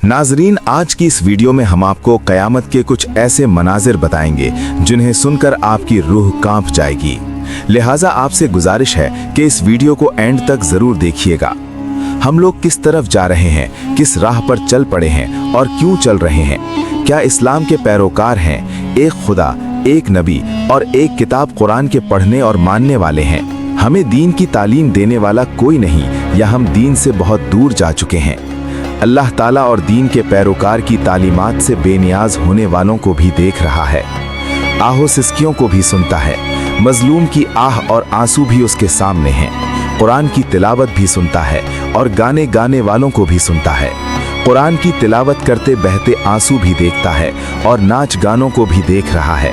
नाजरीन, आज की इस वीडियो में हम आपको कयामत के कुछ ऐसे मनाजिर बताएंगे जिन्हें सुनकर आपकी रूह कांप जाएगी। लिहाजा आपसे गुजारिश है कि इस वीडियो को एंड तक जरूर देखिएगा। हम लोग किस तरफ जा रहे हैं, किस राह पर चल पड़े हैं और क्यों चल रहे हैं। क्या इस्लाम के पैरोकार हैं, एक खुदा, एक नबी और एक किताब कुरान के पढ़ने और मानने वाले हैं। हमें दीन की तालीम देने वाला कोई नहीं, या हम दीन से बहुत दूर जा चुके हैं। अल्लाह ताला और दीन के पैरोकार की तालीमात से बेनियाज होने वालों को भी देख रहा है, आहो सिसकियों को भी सुनता है, मजलूम की आह और आंसू भी उसके सामने हैं। कुरान की तिलावत भी सुनता है और गाने गाने वालों को भी सुनता है। कुरान की तिलावत करते बहते आंसू भी देखता है और नाच गानों को भी देख रहा है।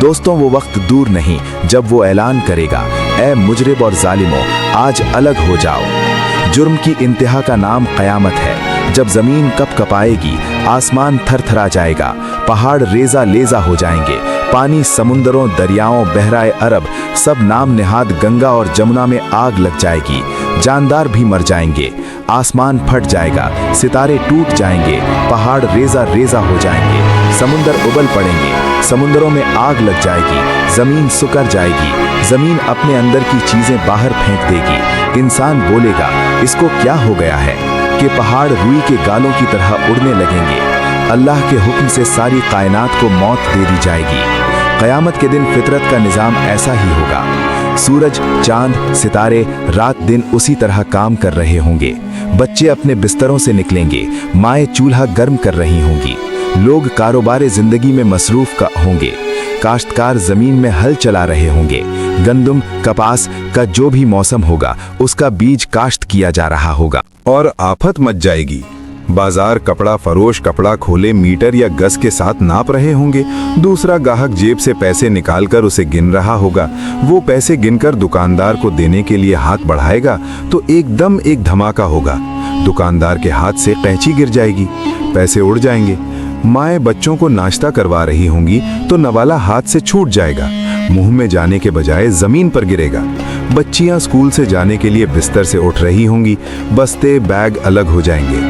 दोस्तों, वो वक्त दूर नहीं जब वो ऐलान करेगा, ऐ मुजरिब और जालिमों, आज अलग हो जाओ। जुर्म की इंतहा का नाम कयामत है। जब जमीन कप कपाएगी, आसमान थरथरा जाएगा, पहाड़ रेजा लेजा हो जाएंगे, पानी समुंदरों, दरियाओं, बहराए अरब सब नाम निहाद गंगा और जमुना में आग लग जाएगी। जानदार भी मर जाएंगे, आसमान फट जाएगा, सितारे टूट जाएंगे, पहाड़ रेजा रेजा हो जाएंगे, समुंदर उबल पड़ेंगे, समुंदरों में आग लग जाएगी, जमीन सुकर जाएगी, जमीन अपने अंदर की चीजें बाहर फेंक देगी। इंसान बोलेगा, इसको क्या हो गया है कि पहाड़ रुई के गालों की तरह उड़ने लगेंगे। अल्लाह के हुक्म से सारी कायनात को मौत दे दी जाएगी। कयामत के दिन फितरत का निजाम ऐसा ही होगा। सूरज, चांद, सितारे रात दिन उसी तरह काम कर रहे होंगे। बच्चे अपने बिस्तरों से निकलेंगे, माएँ चूल्हा गर्म कर रही होंगी, लोग कारोबार जिंदगी में मसरूफ का होंगे, काश्तकार जमीन में हल चला रहे होंगे, गंदम, कपास का जो भी मौसम होगा उसका बीज काश्त किया जा रहा होगा। और आफत मच जाएगी। बाजार कपड़ा फरोश कपड़ा खोले मीटर या गज के साथ नाप रहे होंगे। दूसरा ग्राहक जेब से पैसे निकालकर उसे गिन रहा होगा। वो पैसे गिनकर दुकानदार को देने के लिए हाथ बढ़ाएगा तो एकदम एक धमाका होगा। दुकानदार के हाथ से कैंची गिर जाएगी, पैसे उड़ जाएंगे। माएँ बच्चों को नाश्ता करवा रही होंगी तो नवाला हाथ से छूट जाएगा, मुंह में जाने के बजाय जमीन पर गिरेगा। बच्चियां स्कूल से जाने के लिए बिस्तर से उठ रही होंगी, बस्ते बैग अलग हो जाएंगे,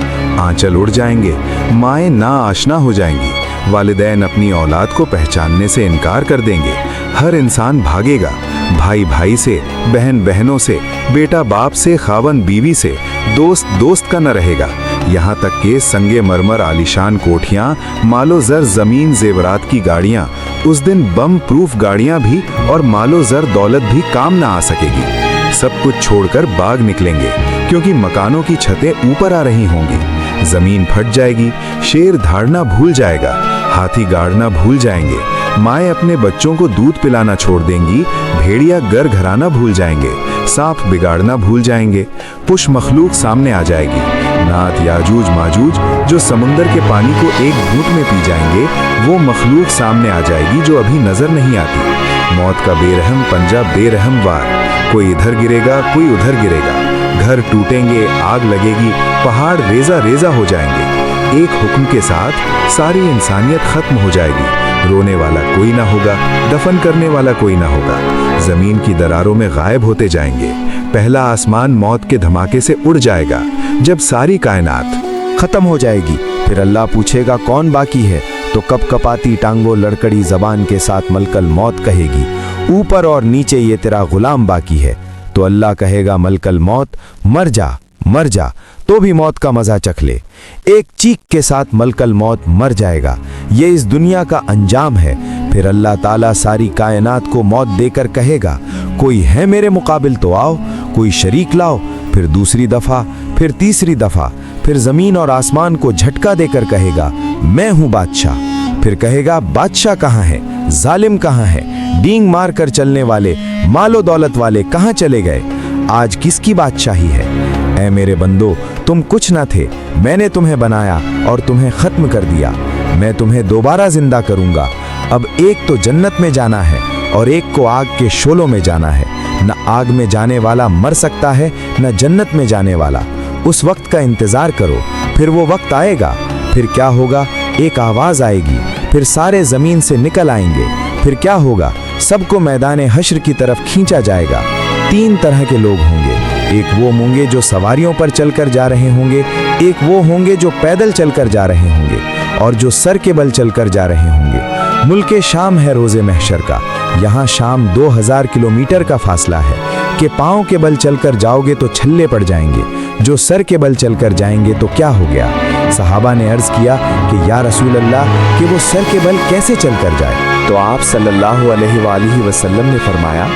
आंचल उड़ जाएंगे, माएँ ना आशना हो जाएंगी। वालिदैन अपनी औलाद को पहचानने से इनकार कर देंगे। हर इंसान भागेगा, भाई भाई से, बहन बहनों से, बेटा बाप से, खावन बीवी से, दोस्त दोस्त का न रहेगा। यहाँ तक के संगे मरमर आलीशान कोठियाँ, मालो जर जमीन जेवरात की गाड़ियाँ, उस दिन बम प्रूफ गाड़ियाँ भी और मालो जर दौलत भी काम ना आ सकेगी। सब कुछ छोड़कर बाग निकलेंगे क्योंकि मकानों की छतें ऊपर आ रही होंगी। जमीन फट जाएगी, शेर धाड़ना भूल जाएगा, हाथी गाड़ना भूल जाएंगे, माएँ अपने बच्चों को दूध पिलाना छोड़ देंगी, भेड़िया घर घराना भूल जाएंगे, सांप बिगाड़ना भूल जाएंगे, पुश मखलूक सामने आ जाएगी। नात याजूज माजूज जो समुंदर के पानी को एक घूंट में पी जाएंगे, वो मखलूक सामने आ जाएगी जो अभी नजर नहीं आती। मौत का बेरहम पंजा बेरहम वार, कोई इधर गिरेगा कोई उधर गिरेगा, घर टूटेंगे, आग लगेगी, पहाड़ रेजा रेजा हो जाएंगे। एक हुक्म के साथ सारी इंसानियत खत्म हो जाएगी। रोने वाला कोई ना होगा, दफन करने वाला कोई ना होगा, जमीन की दरारों में गायब होते जाएंगे। पहला आसमान मौत के धमाके से उड़ जाएगा। जब सारी कायनात खत्म हो जाएगी, फिर अल्लाह पूछेगा कौन बाकी है, तो कप कपाती टांगों लड़कड़ी जबान के साथ मलकल मौत कहेगी, ऊपर और नीचे ये तेरा गुलाम बाकी है। तो अल्लाह कहेगा मलकल मौत, मर जा मर जा, तो भी मौत का मजा चख ले। एक चीख के साथ मलकल मौत मर जाएगा। ये इस दुनिया का अंजाम है। फिर अल्लाह ताला सारी कायनात को मौत देकर कहेगा, कोई है मेरे मुकाबिल तो आओ, कोई शरीक लाओ। फिर दूसरी दफा, फिर तीसरी दफा, फिर जमीन और आसमान को झटका देकर कहेगा, मैं हूं बादशाह। फिर कहेगा, बादशाह कहाँ है, जालिम कहाँ है, डींग मार कर चलने वाले, मालो दौलत वाले कहाँ चले गए, आज किसकी बादशाही है। ऐ मेरे बंदो, तुम कुछ न थे, मैंने तुम्हें बनाया और तुम्हें खत्म कर दिया। मैं तुम्हें दोबारा जिंदा करूंगा। अब एक तो जन्नत में जाना है और एक को आग के शोलों में जाना है। न आग में जाने वाला मर सकता है, न जन्नत में जाने वाला। उस वक्त का इंतजार करो, फिर वो वक्त आएगा। फिर क्या होगा, एक आवाज आएगी, फिर सारे जमीन से निकल आएंगे। फिर क्या होगा, सबको मैदान हश्र की तरफ खींचा जाएगा। 3 तरह के लोग होंगे, एक वो होंगे जो सवारियों पर चलकर जा रहे होंगे, एक वो होंगे जो पैदल चलकर जा रहे होंगे और जो सर के बल चलकर जा रहे होंगे। मुल्क शाम है रोज़े महशर का, यहाँ शाम 2000 किलोमीटर का फासला है कि पाँव के बल चलकर जाओगे तो छल्ले पड़ जाएंगे, जो सर के बल चलकर जाएंगे तो क्या हो गया। सहाबा ने अर्ज़ किया कि या रसूल अल्लाह कि वो सर के बल कैसे चलकर जाए। तो आप सल्लल्लाहु अलैहि वसल्लम ने फरमाया,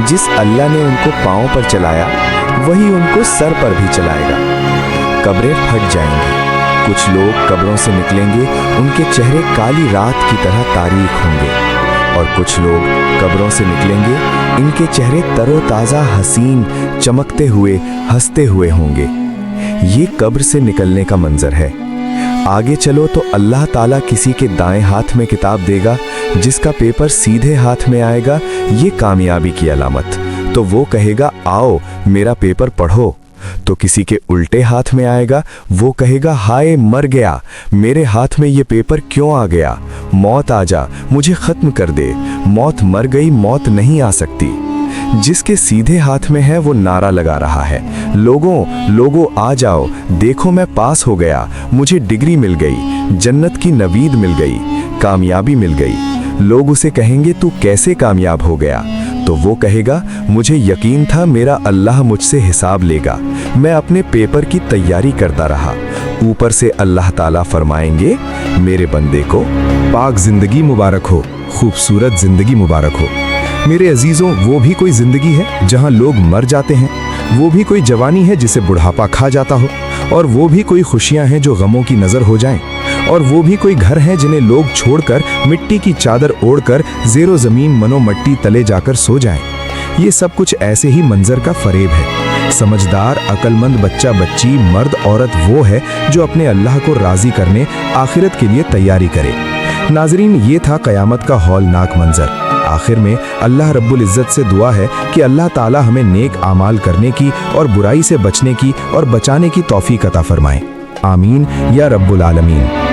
जिस अल्लाह ने उनको पाँव पर चलाया वही उनको सर पर भी चलाएगा। कब्रें फट जाएंगी, कुछ लोग कब्रों से निकलेंगे, उनके चेहरे काली रात की तरह तारीख होंगे, और कुछ लोग कब्रों से निकलेंगे, इनके चेहरे तरोताज़ा, हसीन, चमकते हुए, हंसते हुए होंगे। ये कब्र से निकलने का मंजर है। आगे चलो तो अल्लाह ताला किसी के दाएं हाथ में किताब देगा, जिसका पेपर सीधे हाथ में आएगा, ये कामयाबी की अलामत। तो वो कहेगा आओ मेरा पेपर पढ़ो। तो किसी के उल्टे हाथ में आएगा, वो कहेगा हाय मर गया, मेरे हाथ में ये पेपर क्यों आ गया, मौत आ जा, मुझे खत्म कर दे। मौत मर गई, मौत नहीं आ सकती। जिसके सीधे हाथ में है वो नारा लगा रहा है, लोगों आ जाओ, देखो मैं पास हो गया, मुझे डिग्री मिल गई, जन्नत की नवीद मिल गई, कामयाबी मिल गई। लोग उसे कहेंगे तू कैसे कामयाब हो गया। तो वो कहेगा मुझे यकीन था मेरा अल्लाह मुझसे हिसाब लेगा, मैं अपने पेपर की तैयारी करता रहा। ऊपर से अल्लाह ताला फरमाएंगे मेरे बंदे को पाक जिंदगी मुबारक हो, खूबसूरत जिंदगी मुबारक हो। मेरे अजीजों, वो भी कोई जिंदगी है जहां लोग मर जाते हैं, वो भी कोई जवानी है जिसे बुढ़ापा खा जाता हो, और वो भी कोई खुशियां हैं जो गमों की नजर हो जाएं, और वो भी कोई घर हैं जिन्हें लोग छोड़कर मिट्टी की चादर ओढ़कर ज़ेरो ज़मीन मनो मट्टी तले जाकर सो जाएं। ये सब कुछ ऐसे ही मंजर का फरेब है। समझदार अक्लमंद बच्चा बच्ची मर्द औरत वो है जो अपने अल्लाह को राज़ी करने आखिरत के लिए तैयारी करे। नाजरीन, ये था क़यामत का हौलनाक मंजर। आखिर में अल्लाह रब्बुल इज़्ज़त से दुआ है कि अल्लाह ताला हमें नेक आमाल करने की और बुराई से बचने की और बचाने की तौफीक अता फरमाए। आमीन या रब्बुल आलमीन।